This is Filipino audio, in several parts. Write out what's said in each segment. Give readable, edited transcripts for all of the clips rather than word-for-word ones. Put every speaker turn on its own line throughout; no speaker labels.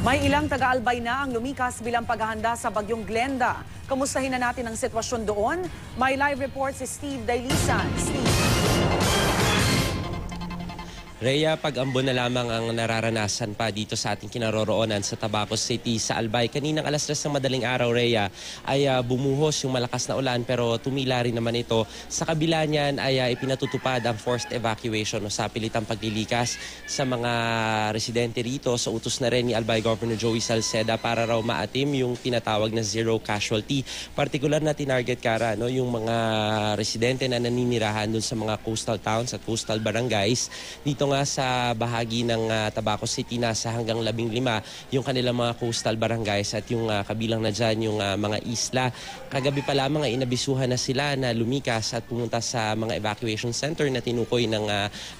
May ilang taga-Albay na ang lumikas bilang paghahanda sa bagyong Glenda. Kamustahin na natin ang sitwasyon doon? May live report si Steve Dailisan. Steve.
Rhea, pag-ambon na lamang ang nararanasan pa dito sa ating kinaroroonan sa Tabaco City sa Albay. Kaninang alas 3 ng madaling araw, Rhea, ay bumuhos yung malakas na ulan pero tumila rin naman ito. Sa kabila niyan ay ipinatutupad ang forced evacuation o sapilitang paglilikas sa mga residente rito. So utos na rin ni Albay Governor Joey Salceda para raw maatim yung tinatawag na zero casualty. Partikular na tinarget kara yung mga residente na naninirahan dun sa mga coastal towns at coastal barangays. Dito nga sa bahagi ng Tabaco City, nasa hanggang 15 yung kanilang mga coastal barangays at yung kabilang na dyan yung mga isla. Kagabi pa lamang ay inabisuhan na sila na lumikas at pumunta sa mga evacuation center na tinukoy ng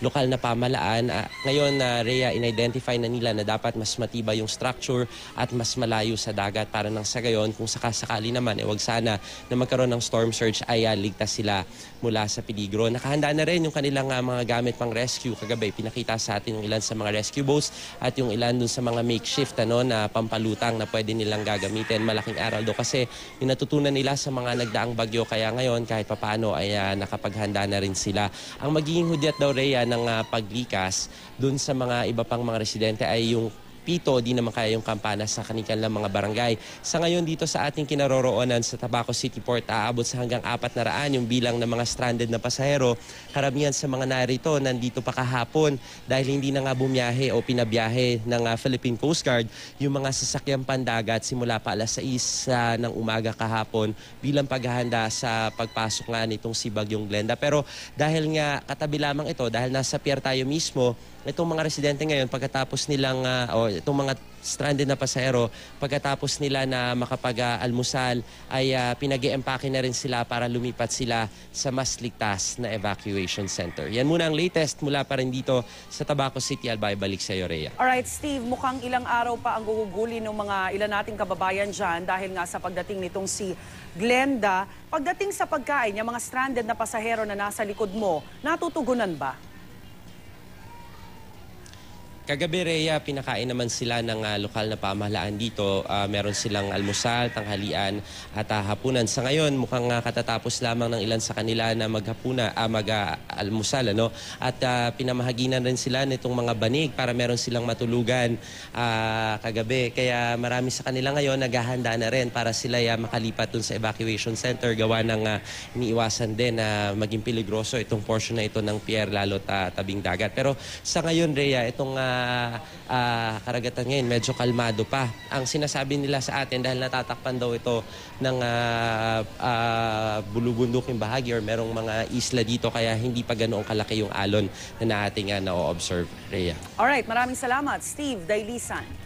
lokal na pamahalaan. Ngayon, Rhea, in-identify na nila na dapat mas matibay yung structure at mas malayo sa dagat para nang sa gayon kung sakasakali naman, wag sana na magkaroon ng storm surge ay ligtas sila mula sa peligro. Nakahanda na rin yung kanilang mga gamit pang rescue. Kagabi, pinakita sa atin yung ilan sa mga rescue boats at yung ilan dun sa mga makeshift na pampalutang na pwede nilang gagamitin. Malaking aral do kasi yung natutunan nila sa mga nagdaang bagyo, kaya ngayon kahit papaano ay nakapaghanda na rin sila. Ang magiging hudyat daw, Rhea, ng paglikas dun sa mga iba pang mga residente ay yung pito, di naman kaya yung kampana sa kanilang mga barangay. Sa ngayon dito sa ating kinaroroonan sa Tabaco City Port, aabot sa hanggang 400 yung bilang ng mga stranded na pasahero. Karamihan sa mga narito nandito pa kahapon dahil hindi na nga bumiyahe o pinabiyahe ng Philippine Coast Guard yung mga sasakyang pandagat simula pa alas 6 ng umaga kahapon bilang paghahanda sa pagpasok nga nitong si Bagyong Glenda. Pero dahil nga katabi lamang ito, dahil nasa pier tayo mismo, itong mga residente ngayon pagkatapos nilang itong mga stranded na pasahero, pagkatapos nila na makapag-almusal ay pinag-i-empake na rin sila para lumipat sila sa mas ligtas na evacuation center. Yan muna ang latest mula pa rin dito sa Tabaco City. Albay, balik sa iyo, Rhea.
Alright, Steve, mukhang ilang araw pa ang guguguli ng mga ilan nating kababayan dyan dahil nga sa pagdating nitong si Glenda. Pagdating sa pagkain, yung mga stranded na pasahero na nasa likod mo, natutugunan ba?
Kagabi, Rhea, pinakain naman sila ng lokal na pamahalaan dito. Meron silang almusal, tanghalian at hapunan. Sa ngayon, mukhang katatapos lamang ng ilan sa kanila na mag-almusal. At pinamahaginan rin sila nitong mga banig para meron silang matulugan kagabi. Kaya marami sa kanila ngayon naghahanda na rin para sila makalipat dun sa evacuation center. Gawa ng iniiwasan din na maging peligroso itong portion na ito ng pier, lalo tabing dagat. Pero sa ngayon, Rhea, itong karagatan ngayon medyo kalmado pa. Ang sinasabi nila sa atin dahil natatakpan daw ito ng bulubunduking bahagi or merong mga isla dito kaya hindi pa ganoong kalaki yung alon na ating na-observe, Rhea.
Alright, maraming salamat, Steve Dailisan.